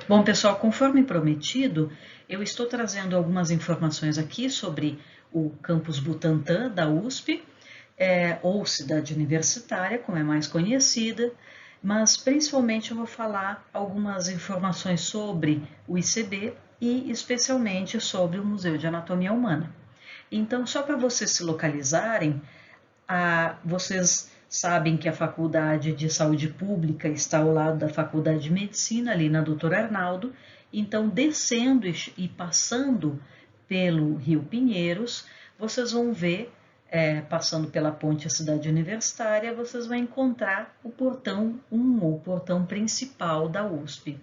Bom, pessoal, conforme prometido, eu estou trazendo algumas informações aqui sobre o campus Butantã da USP, ou Cidade Universitária, como é mais conhecida, mas principalmente eu vou falar algumas informações sobre o ICB e especialmente sobre o Museu de Anatomia Humana. Então, só para vocês se localizarem, vocês sabem que a Faculdade de Saúde Pública está ao lado da Faculdade de Medicina, ali na Doutor Arnaldo. Então, descendo e passando pelo Rio Pinheiros, vocês vão ver, passando pela ponte à Cidade Universitária, vocês vão encontrar o portão 1, ou portão principal da USP.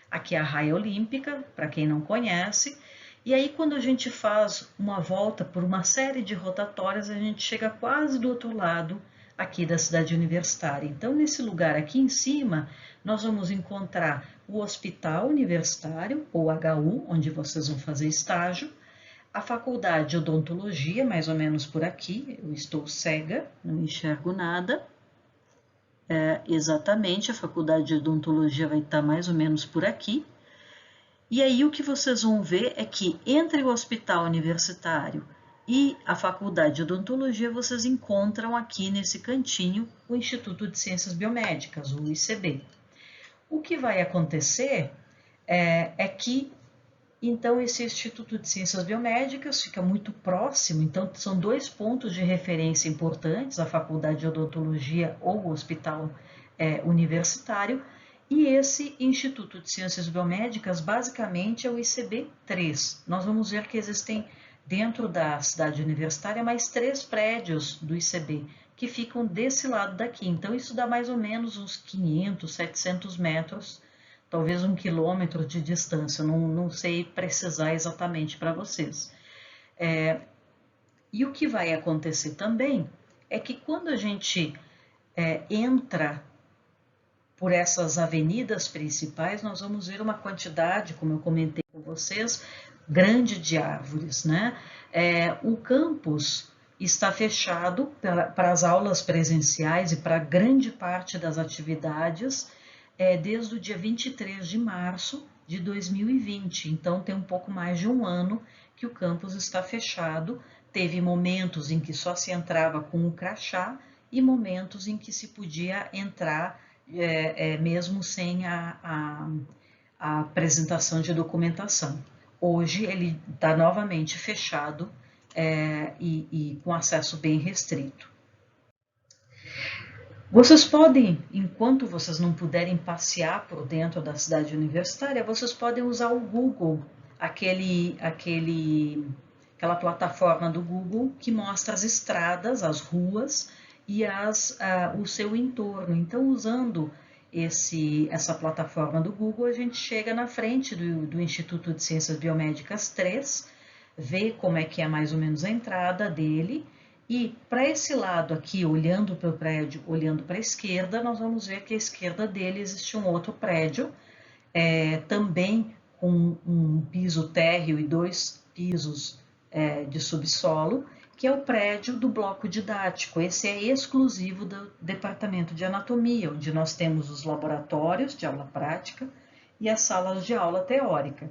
Aqui é a Raia Olímpica, para quem não conhece. E aí, quando a gente faz uma volta por uma série de rotatórias, a gente chega quase do outro lado aqui da cidade universitária. Então, nesse lugar aqui em cima, nós vamos encontrar o Hospital Universitário, ou HU, onde vocês vão fazer estágio, a Faculdade de Odontologia, mais ou menos por aqui, eu estou cega, não enxergo nada. Exatamente, a Faculdade de Odontologia vai estar mais ou menos por aqui. E aí o que vocês vão ver é que entre o Hospital Universitário e a Faculdade de Odontologia, vocês encontram aqui nesse cantinho o Instituto de Ciências Biomédicas, o ICB. O que vai acontecer é que, então, esse Instituto de Ciências Biomédicas fica muito próximo, então são dois pontos de referência importantes, a Faculdade de Odontologia ou o Hospital Universitário, e esse Instituto de Ciências Biomédicas, basicamente, é o ICB-3. Nós vamos ver que existem, dentro da cidade universitária, mais 3 prédios do ICB, que ficam desse lado daqui. Então, isso dá mais ou menos uns 500, 700 metros, talvez 1 quilômetro de distância. Não sei precisar exatamente para vocês. E o que vai acontecer também é que quando a gente entra por essas avenidas principais, nós vamos ver uma quantidade, como eu comentei com vocês, grande de árvores, né? O campus está fechado para as aulas presenciais e para grande parte das atividades desde o dia 23 de março de 2020. Então, tem um pouco mais de um ano que o campus está fechado. Teve momentos em que só se entrava com o crachá e momentos em que se podia entrar mesmo sem a apresentação de documentação. Hoje ele está novamente fechado e com acesso bem restrito. Vocês podem, enquanto vocês não puderem passear por dentro da cidade universitária, vocês podem usar o Google, aquela plataforma do Google que mostra as estradas, as ruas e o seu entorno. Então, usando essa plataforma do Google, a gente chega na frente do Instituto de Ciências Biomédicas 3, vê como é que é mais ou menos a entrada dele, e para esse lado aqui, olhando para o prédio, olhando para a esquerda, nós vamos ver que à esquerda dele existe um outro prédio, também com um piso térreo e 2 pisos de subsolo, que é o prédio do bloco didático. Esse é exclusivo do departamento de anatomia, onde nós temos os laboratórios de aula prática e as salas de aula teórica.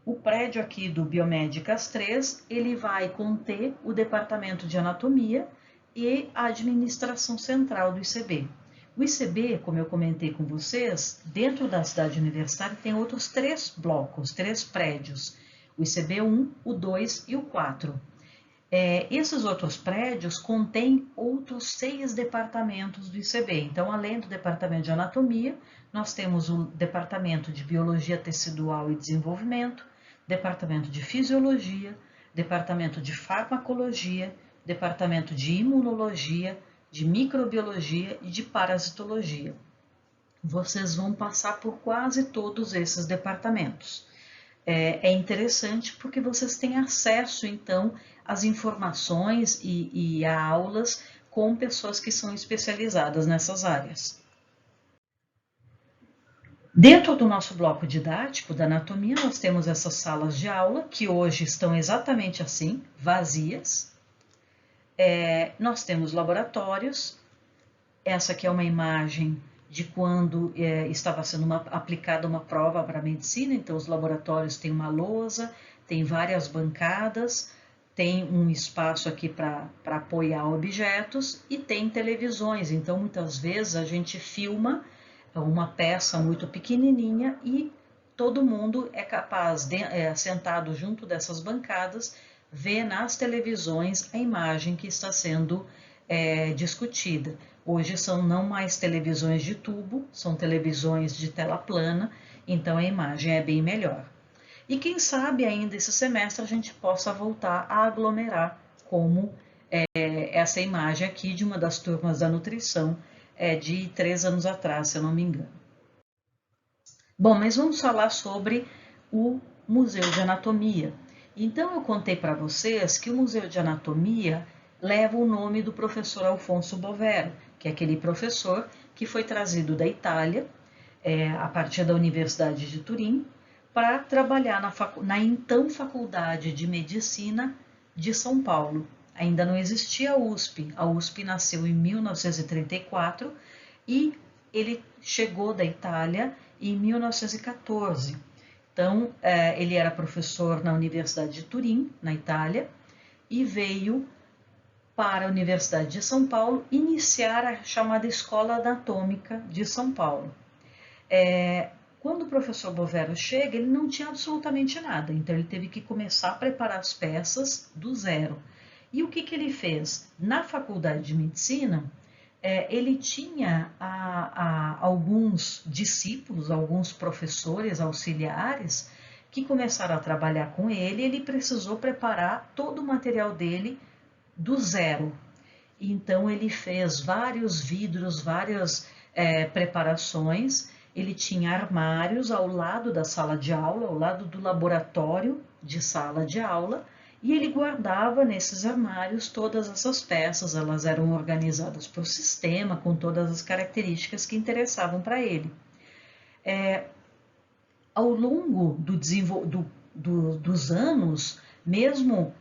O prédio aqui do Biomédicas 3, ele vai conter o departamento de anatomia e a administração central do ICB. O ICB, como eu comentei com vocês, dentro da cidade universitária tem outros 3 blocos, 3 prédios. O ICB 1, o 2 e o 4. Esses outros prédios contêm outros 6 departamentos do ICB. Então, além do departamento de anatomia, nós temos o departamento de biologia tecidual e desenvolvimento, departamento de fisiologia, departamento de farmacologia, departamento de imunologia, de microbiologia e de parasitologia. Vocês vão passar por quase todos esses departamentos. É interessante porque vocês têm acesso, então, às informações e a aulas com pessoas que são especializadas nessas áreas. Dentro do nosso bloco didático da anatomia, nós temos essas salas de aula, que hoje estão exatamente assim, vazias. Nós temos laboratórios. Essa aqui é uma imagem de quando estava sendo aplicada uma prova para a medicina. Então, os laboratórios têm uma lousa, tem várias bancadas, tem um espaço aqui para apoiar objetos e tem televisões. Então, muitas vezes a gente filma uma peça muito pequenininha e todo mundo é capaz, sentado junto dessas bancadas, ver nas televisões a imagem que está sendo discutida. Hoje são não mais televisões de tubo, são televisões de tela plana, então a imagem é bem melhor. E quem sabe ainda esse semestre a gente possa voltar a aglomerar, como essa imagem aqui de uma das turmas da nutrição de 3 anos atrás, se eu não me engano. Bom, mas vamos falar sobre o Museu de Anatomia. Então eu contei para vocês que o Museu de Anatomia leva o nome do professor Alfonso Bovero, que é aquele professor que foi trazido da Itália, a partir da Universidade de Turim, para trabalhar na então Faculdade de Medicina de São Paulo. Ainda não existia a USP nasceu em 1934 e ele chegou da Itália em 1914. Então, ele era professor na Universidade de Turim, na Itália, e veio para a Universidade de São Paulo iniciar a chamada Escola Anatômica de São Paulo. Quando o professor Bovero chega, ele não tinha absolutamente nada, então ele teve que começar a preparar as peças do zero. E o que ele fez? Na Faculdade de Medicina, ele tinha alguns discípulos, alguns professores auxiliares que começaram a trabalhar com ele, e ele precisou preparar todo o material dele do zero. Então ele fez vários vidros, várias preparações. Ele tinha armários ao lado da sala de aula, ao lado do laboratório de sala de aula, e ele guardava nesses armários todas essas peças. Elas eram organizadas por sistema, com todas as características que interessavam para ele. Ao longo dos anos, mesmo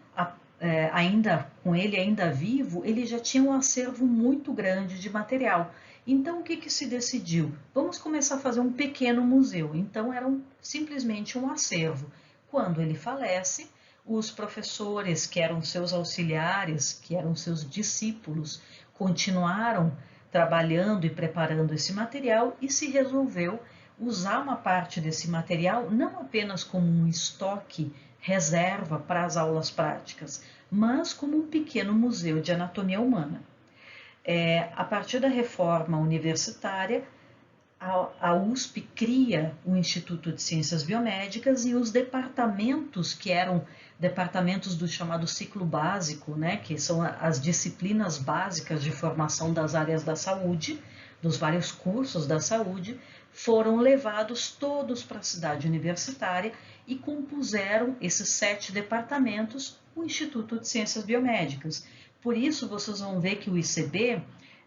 ainda com ele ainda vivo, ele já tinha um acervo muito grande de material. Então, o que se decidiu? Vamos começar a fazer um pequeno museu. Então, era simplesmente um acervo. Quando ele falece, os professores, que eram seus auxiliares, que eram seus discípulos, continuaram trabalhando e preparando esse material, e se resolveu usar uma parte desse material não apenas como um estoque reserva para as aulas práticas, mas como um pequeno museu de anatomia humana. A partir da reforma universitária, a USP cria o Instituto de Ciências Biomédicas, e os departamentos, que eram departamentos do chamado ciclo básico, né, que são as disciplinas básicas de formação das áreas da saúde, dos vários cursos da saúde, foram levados todos para a cidade universitária e compuseram esses 7 departamentos, o Instituto de Ciências Biomédicas. Por isso, vocês vão ver que o ICB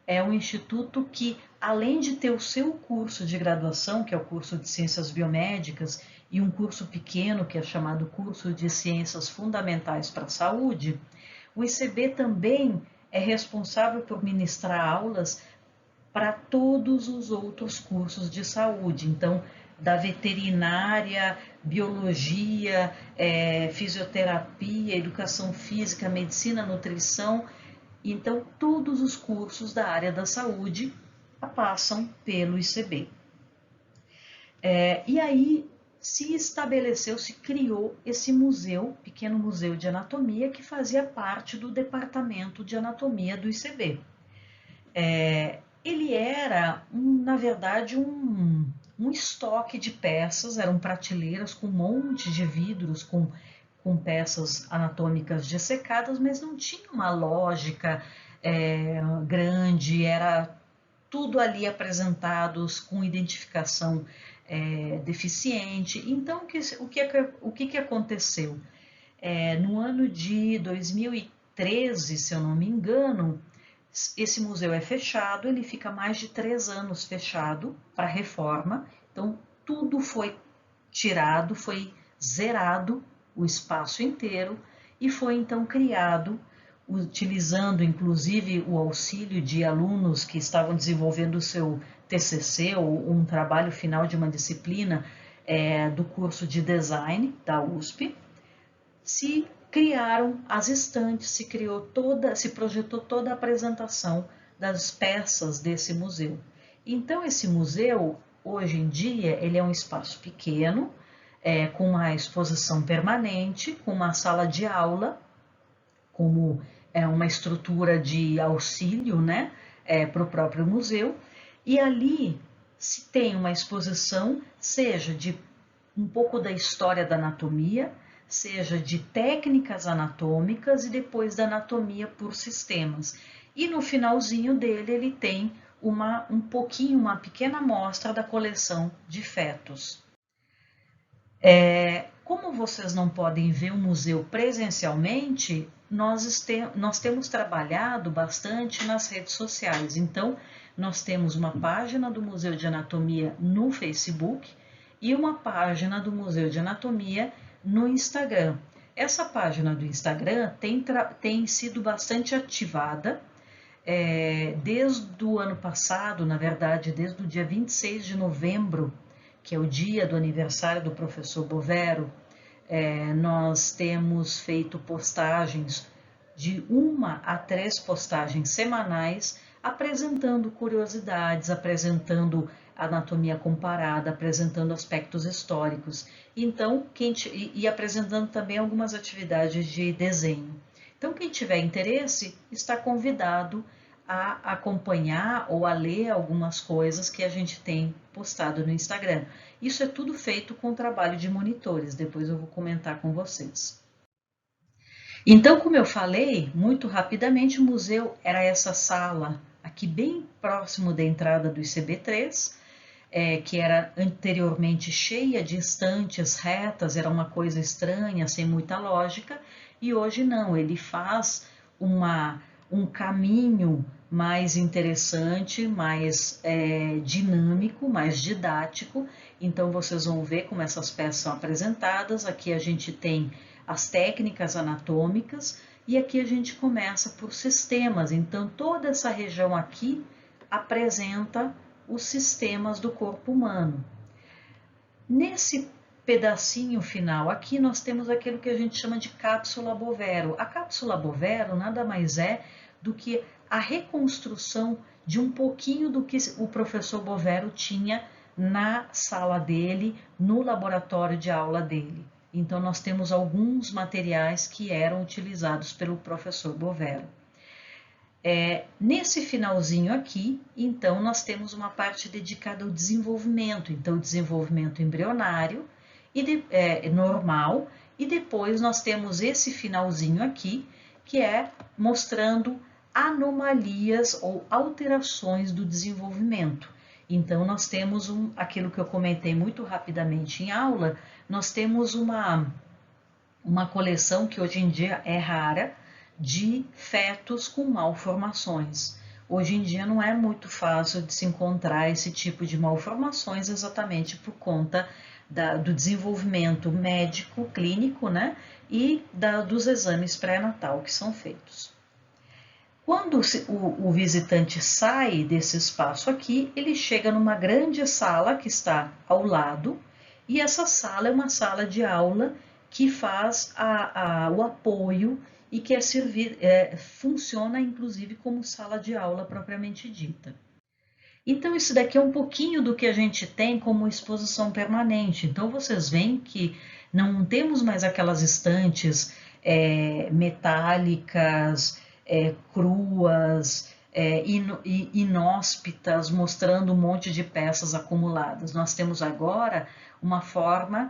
é um instituto que, além de ter o seu curso de graduação, que é o curso de Ciências Biomédicas, e um curso pequeno, que é chamado Curso de Ciências Fundamentais para a Saúde, o ICB também é responsável por ministrar aulas para todos os outros cursos de saúde. Então, da veterinária, biologia, fisioterapia, educação física, medicina, nutrição. Então, todos os cursos da área da saúde passam pelo ICB. E aí se estabeleceu, se criou esse museu, pequeno museu de anatomia, que fazia parte do departamento de anatomia do ICB. Ele era, na verdade, um estoque de peças, eram prateleiras com um monte de vidros, com peças anatômicas dissecadas, mas não tinha uma lógica grande, era tudo ali apresentados com identificação deficiente. Então, o que aconteceu? No ano de 2013, se eu não me engano, esse museu é fechado, ele fica mais de 3 anos fechado para reforma. Então, tudo foi tirado, foi zerado o espaço inteiro, e foi então criado, utilizando inclusive o auxílio de alunos que estavam desenvolvendo o seu TCC ou um trabalho final de uma disciplina do curso de design da USP, se criaram as estantes, se projetou toda a apresentação das peças desse museu. Então esse museu, hoje em dia, ele é um espaço pequeno, com uma exposição permanente, com uma sala de aula, como uma estrutura de auxílio, né, para o próprio museu, e ali se tem uma exposição, seja de um pouco da história da anatomia, seja de técnicas anatômicas e depois da anatomia por sistemas. E no finalzinho dele ele tem uma pequena amostra da coleção de fetos. Como vocês não podem ver o museu presencialmente, nós temos trabalhado bastante nas redes sociais. Então, nós temos uma página do Museu de Anatomia no Facebook e uma página do Museu de Anatomia no Instagram. Essa página do Instagram tem sido bastante ativada desde o ano passado, na verdade, desde o dia 26 de novembro, que é o dia do aniversário do professor Bovero. Nós temos feito postagens de 1 a 3 postagens semanais, apresentando curiosidades, apresentando anatomia comparada, apresentando aspectos históricos, então e apresentando também algumas atividades de desenho. Então quem tiver interesse está convidado a acompanhar ou a ler algumas coisas que a gente tem postado no Instagram. Isso é tudo feito com trabalho de monitores, depois eu vou comentar com vocês. Então, como eu falei, muito rapidamente, o museu era essa sala aqui bem próximo da entrada do ICB3, que era anteriormente cheia de estantes retas, era uma coisa estranha, sem muita lógica, e hoje não, ele faz um caminho mais interessante, mais dinâmico, mais didático. Então vocês vão ver como essas peças são apresentadas. Aqui a gente tem as técnicas anatômicas e aqui a gente começa por sistemas. Então toda essa região aqui apresenta os sistemas do corpo humano. Nesse pedacinho final aqui nós temos aquilo que a gente chama de cápsula Bovero. A cápsula Bovero nada mais é do que a reconstrução de um pouquinho do que o professor Bovero tinha na sala dele, no laboratório de aula dele. Então nós temos alguns materiais que eram utilizados pelo professor Bovero. Nesse finalzinho aqui, então, nós temos uma parte dedicada ao desenvolvimento. Então, desenvolvimento embrionário, normal, e depois nós temos esse finalzinho aqui, que é mostrando anomalias ou alterações do desenvolvimento. Então, nós temos aquilo que eu comentei muito rapidamente em aula, nós temos uma coleção que hoje em dia é rara, de fetos com malformações. Hoje em dia não é muito fácil de se encontrar esse tipo de malformações exatamente por conta do desenvolvimento médico, clínico, né? E dos exames pré-natal que são feitos. Quando o visitante sai desse espaço aqui, ele chega numa grande sala que está ao lado, e essa sala é uma sala de aula que faz o apoio e quer funciona inclusive como sala de aula propriamente dita. Então isso daqui é um pouquinho do que a gente tem como exposição permanente. Então vocês veem que não temos mais aquelas estantes metálicas, cruas, inóspitas, mostrando um monte de peças acumuladas. Nós temos agora uma forma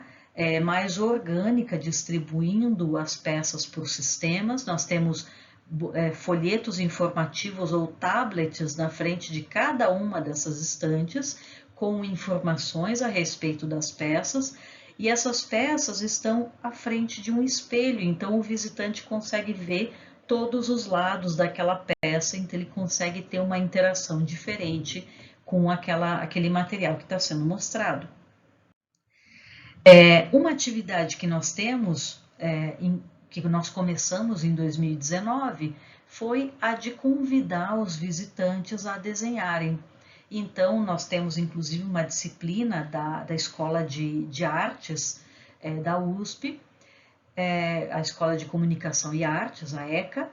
mais orgânica, distribuindo as peças por sistemas. Nós temos folhetos informativos ou tablets na frente de cada uma dessas estantes, com informações a respeito das peças, e essas peças estão à frente de um espelho, então o visitante consegue ver todos os lados daquela peça, então ele consegue ter uma interação diferente com aquele material que está sendo mostrado. Uma atividade que nós temos, que nós começamos em 2019, foi a de convidar os visitantes a desenharem. Então, nós temos inclusive uma disciplina da Escola de Artes da USP, a Escola de Comunicação e Artes, a ECA,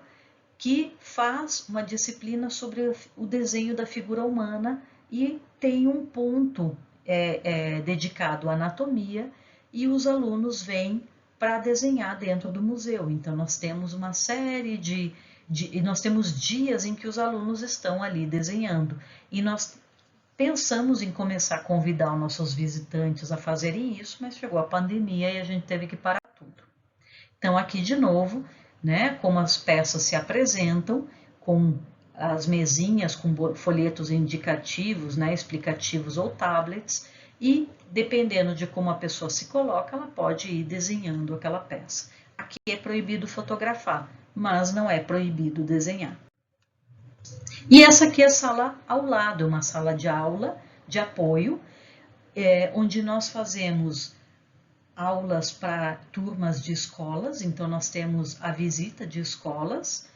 que faz uma disciplina sobre o desenho da figura humana e tem um ponto dedicado à anatomia, e os alunos vêm para desenhar dentro do museu. Então, nós temos uma série nós temos dias em que os alunos estão ali desenhando, e nós pensamos em começar a convidar os nossos visitantes a fazerem isso, mas chegou a pandemia e a gente teve que parar tudo. Então, aqui de novo, né, como as peças se apresentam, com as mesinhas com folhetos indicativos, né, explicativos ou tablets, e dependendo de como a pessoa se coloca, ela pode ir desenhando aquela peça. Aqui é proibido fotografar, mas não é proibido desenhar. E essa aqui é a sala ao lado, uma sala de aula, de apoio, onde nós fazemos aulas para turmas de escolas. Então, nós temos a visita de escolas,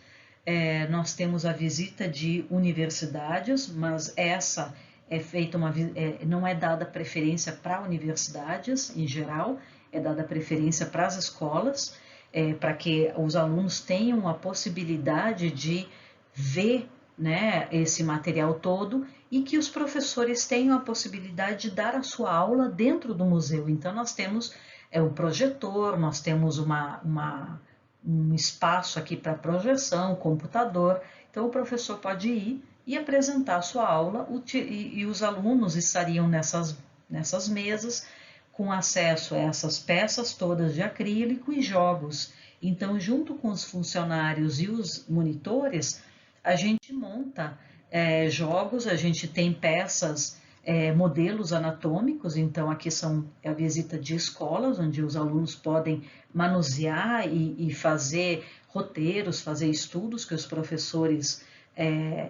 nós temos a visita de universidades, mas essa é feita não é dada preferência para universidades em geral, é dada preferência para as escolas, para que os alunos tenham a possibilidade de ver, né, esse material todo, e que os professores tenham a possibilidade de dar a sua aula dentro do museu. Então, nós temos o projetor, nós temos um espaço aqui para projeção, computador. Então, o professor pode ir e apresentar a sua aula, e os alunos estariam nessas mesas com acesso a essas peças todas de acrílico e jogos. Então, junto com os funcionários e os monitores, a gente monta jogos, a gente tem peças, modelos anatômicos. Então, aqui são a visita de escolas, onde os alunos podem manusear e fazer roteiros, fazer estudos que os professores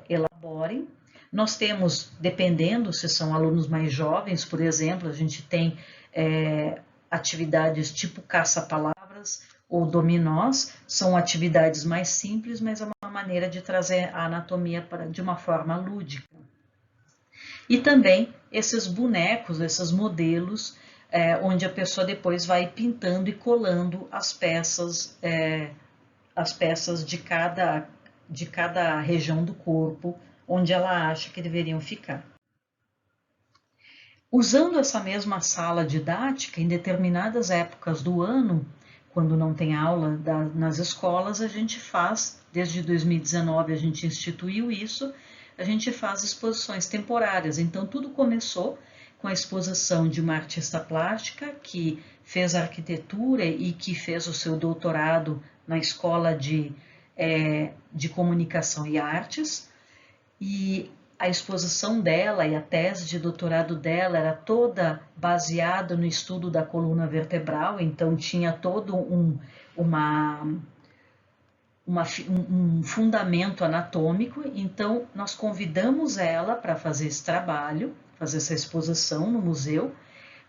elaborem. Nós temos, dependendo se são alunos mais jovens, por exemplo, a gente tem atividades tipo caça-palavras ou dominós, são atividades mais simples, mas é uma maneira de trazer a anatomia de uma forma lúdica. E também esses bonecos, esses modelos, onde a pessoa depois vai pintando e colando as peças de cada região do corpo, onde ela acha que deveriam ficar. Usando essa mesma sala didática, em determinadas épocas do ano, quando não tem aula nas escolas, a gente faz, desde 2019 a gente instituiu isso, a gente faz exposições temporárias. Então, tudo começou com a exposição de uma artista plástica que fez arquitetura e que fez o seu doutorado na Escola de Comunicação e Artes, e a exposição dela e a tese de doutorado dela era toda baseada no estudo da coluna vertebral. Então, tinha todo um fundamento anatômico. Então, nós convidamos ela para fazer esse trabalho, fazer essa exposição no museu.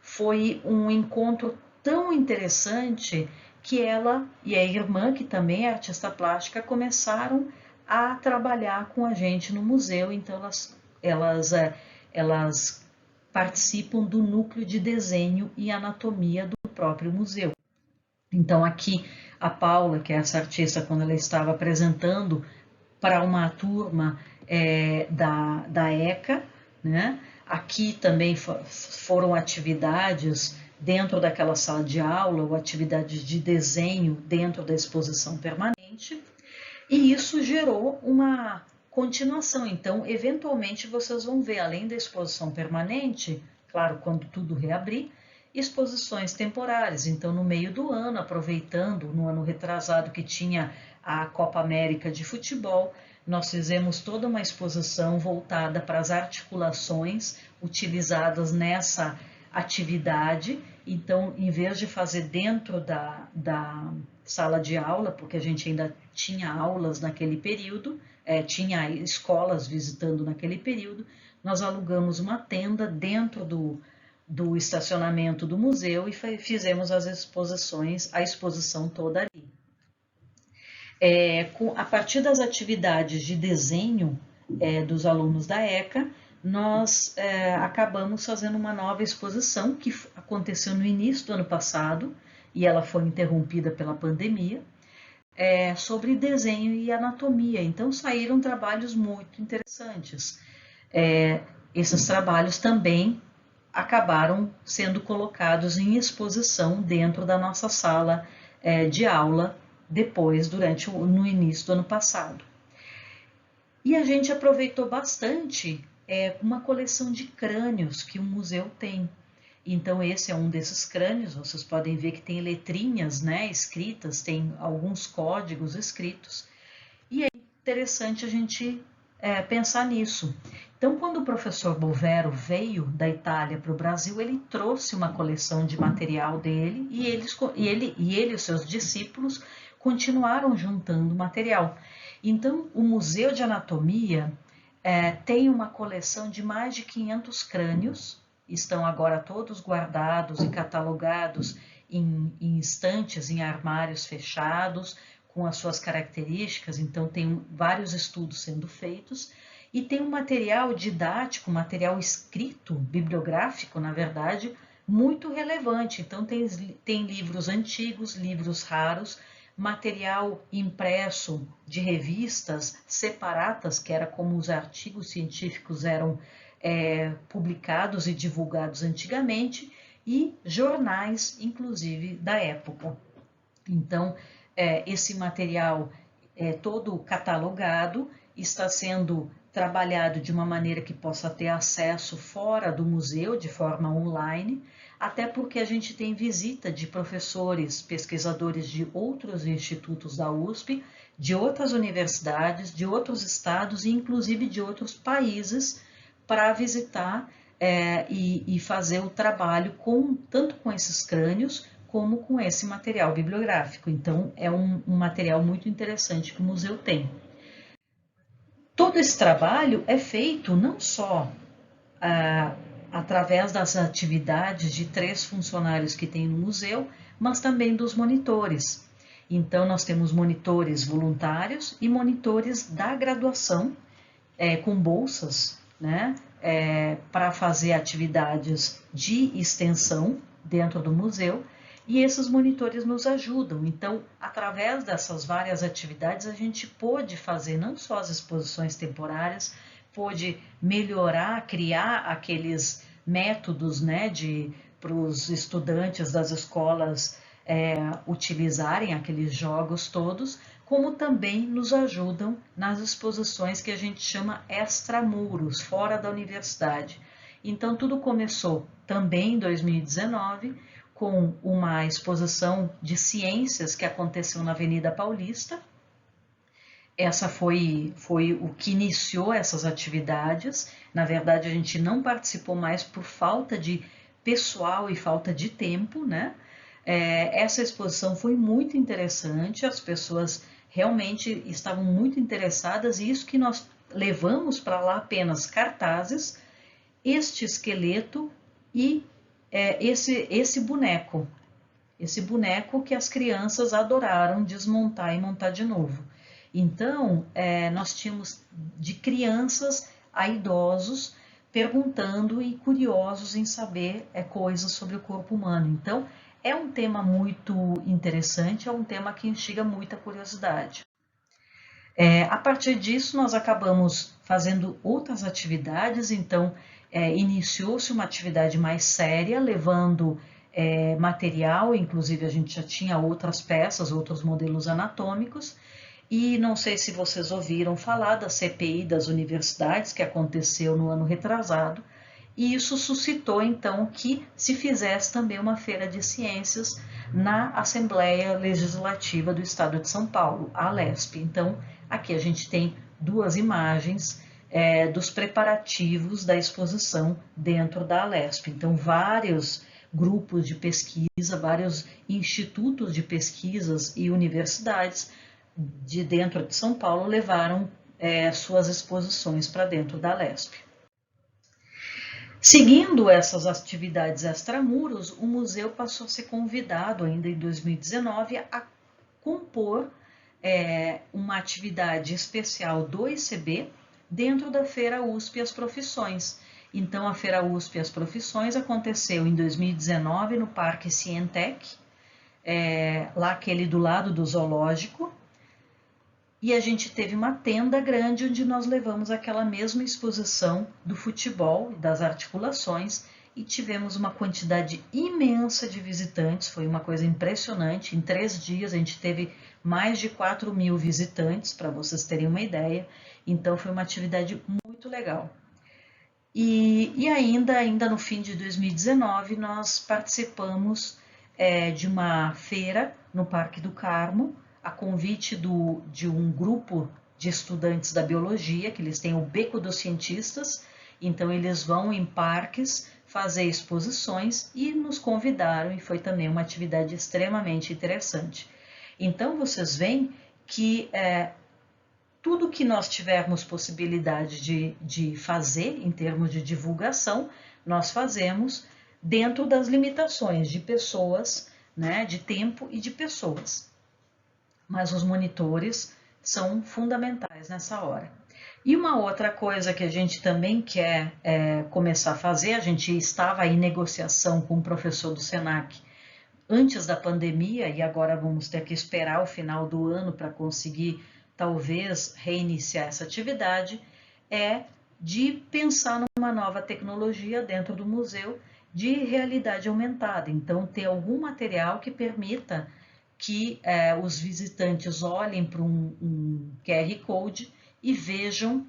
Foi um encontro tão interessante que ela e a irmã, que também é artista plástica, começaram a trabalhar com a gente no museu. Então, elas participam do núcleo de desenho e anatomia do próprio museu. Então, aqui a Paula, que é essa artista, quando ela estava apresentando para uma turma da ECA, né? Aqui também foram atividades dentro daquela sala de aula, ou atividades de desenho dentro da exposição permanente, e isso gerou uma continuação. Então, eventualmente, vocês vão ver, além da exposição permanente, claro, quando tudo reabrir, exposições temporárias. Então, no meio do ano, aproveitando, no ano retrasado que tinha a Copa América de futebol, nós fizemos toda uma exposição voltada para as articulações utilizadas nessa atividade. Então, em vez de fazer dentro da sala de aula, porque a gente ainda tinha aulas naquele período, tinha escolas visitando naquele período, nós alugamos uma tenda dentro do estacionamento do museu e fizemos a exposição toda ali. A partir das atividades de desenho dos alunos da ECA, nós acabamos fazendo uma nova exposição que aconteceu no início do ano passado e ela foi interrompida pela pandemia, sobre desenho e anatomia. Então saíram trabalhos muito interessantes. Esses trabalhos também acabaram sendo colocados em exposição dentro da nossa sala de aula no início do ano passado. E a gente aproveitou bastante uma coleção de crânios que o museu tem. Então esse é um desses crânios, vocês podem ver que tem letrinhas, né, escritas, tem alguns códigos escritos. E é interessante a gente pensar nisso. Então, quando o professor Bovero veio da Itália para o Brasil, ele trouxe uma coleção de material dele e ele e os seus discípulos continuaram juntando material. Então, o Museu de Anatomia tem uma coleção de mais de 500 crânios, estão agora todos guardados e catalogados em estantes, em armários fechados, com as suas características, então tem vários estudos sendo feitos, e tem um material didático, material escrito, bibliográfico, na verdade, muito relevante. Então tem livros antigos, livros raros, material impresso de revistas separadas, que era como os artigos científicos eram publicados e divulgados antigamente, e jornais, inclusive, da época. Então, esse material todo catalogado está sendo trabalhado de uma maneira que possa ter acesso fora do museu, de forma online, até porque a gente tem visita de professores, pesquisadores de outros institutos da USP, de outras universidades, de outros estados e inclusive de outros países para visitar e fazer o trabalho tanto com esses crânios como com esse material bibliográfico. Então, é um material muito interessante que o museu tem. Todo esse trabalho é feito não só através das atividades de 3 funcionários que tem no museu, mas também dos monitores. Então, nós temos monitores voluntários e monitores da graduação, com bolsas, né, para fazer atividades de extensão dentro do museu, e esses monitores nos ajudam. Então, através dessas várias atividades, a gente pôde fazer não só as exposições temporárias, pôde melhorar, criar aqueles métodos, né, para os estudantes das escolas utilizarem aqueles jogos todos, como também nos ajudam nas exposições que a gente chama extramuros, fora da universidade. Então, tudo começou também em 2019, com uma exposição de ciências que aconteceu na Avenida Paulista. Essa foi o que iniciou essas atividades. Na verdade, a gente não participou mais por falta de pessoal e falta de tempo, né? Essa exposição foi muito interessante, as pessoas realmente estavam muito interessadas, e isso que nós levamos para lá apenas cartazes, este esqueleto e esse boneco que as crianças adoraram desmontar e montar de novo. Então, nós tínhamos de crianças a idosos perguntando e curiosos em saber coisas sobre o corpo humano. Então, é um tema muito interessante, é um tema que instiga muita curiosidade. A partir disso, nós acabamos fazendo outras atividades, então iniciou-se uma atividade mais séria, levando material, inclusive a gente já tinha outras peças, outros modelos anatômicos, e não sei se vocês ouviram falar da CPI das universidades, que aconteceu no ano retrasado, e isso suscitou então que se fizesse também uma feira de ciências na Assembleia Legislativa do Estado de São Paulo, a ALESP. Então, aqui a gente tem 2 imagens dos preparativos da exposição dentro da ALESP. Então, vários grupos de pesquisa, vários institutos de pesquisas e universidades de dentro de São Paulo levaram suas exposições para dentro da ALESP. Seguindo essas atividades extramuros, o museu passou a ser convidado ainda em 2019 a compor uma atividade especial do ICB dentro da Feira USP As Profissões. Então, a Feira USP As Profissões aconteceu em 2019 no Parque Cientec, lá aquele do lado do zoológico, e a gente teve uma tenda grande onde nós levamos aquela mesma exposição do futebol e das articulações e tivemos uma quantidade imensa de visitantes, foi uma coisa impressionante. Em 3 dias a gente teve mais de 4.000 visitantes, para vocês terem uma ideia, então foi uma atividade muito legal. E ainda no fim de 2019 nós participamos de uma feira no Parque do Carmo, a convite de um grupo de estudantes da biologia, que eles têm o Beco dos Cientistas, então eles vão em parques fazer exposições e nos convidaram, e foi também uma atividade extremamente interessante. Então vocês veem que tudo que nós tivermos possibilidade de fazer em termos de divulgação, nós fazemos dentro das limitações de pessoas, né, de tempo e de pessoas. Mas os monitores são fundamentais nessa hora. E uma outra coisa que a gente também quer começar a fazer, a gente estava em negociação com o professor do SENAC antes da pandemia e agora vamos ter que esperar o final do ano para conseguir talvez reiniciar essa atividade, é de pensar numa nova tecnologia dentro do museu de realidade aumentada. Então, ter algum material que permita que os visitantes olhem para um QR Code e vejam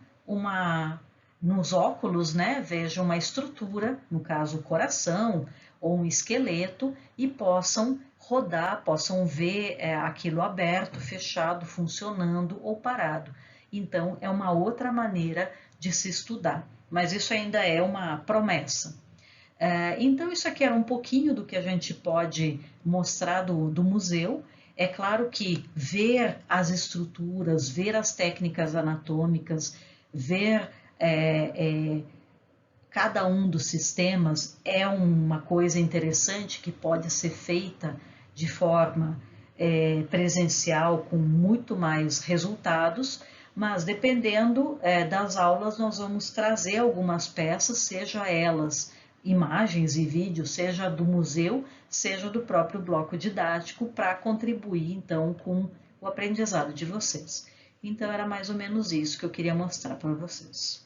nos óculos, né, vejam uma estrutura, no caso o coração ou um esqueleto, e possam rodar, possam ver aquilo aberto, fechado, funcionando ou parado. Então, é uma outra maneira de se estudar, mas isso ainda é uma promessa. Então, isso aqui era um pouquinho do que a gente pode mostrar do museu. É claro que ver as estruturas, ver as técnicas anatômicas, ver cada um dos sistemas é uma coisa interessante que pode ser feita de forma presencial com muito mais resultados, mas dependendo das aulas nós vamos trazer algumas peças, seja elas imagens e vídeos, seja do museu, seja do próprio bloco didático, para contribuir então com o aprendizado de vocês. Então era mais ou menos isso que eu queria mostrar para vocês.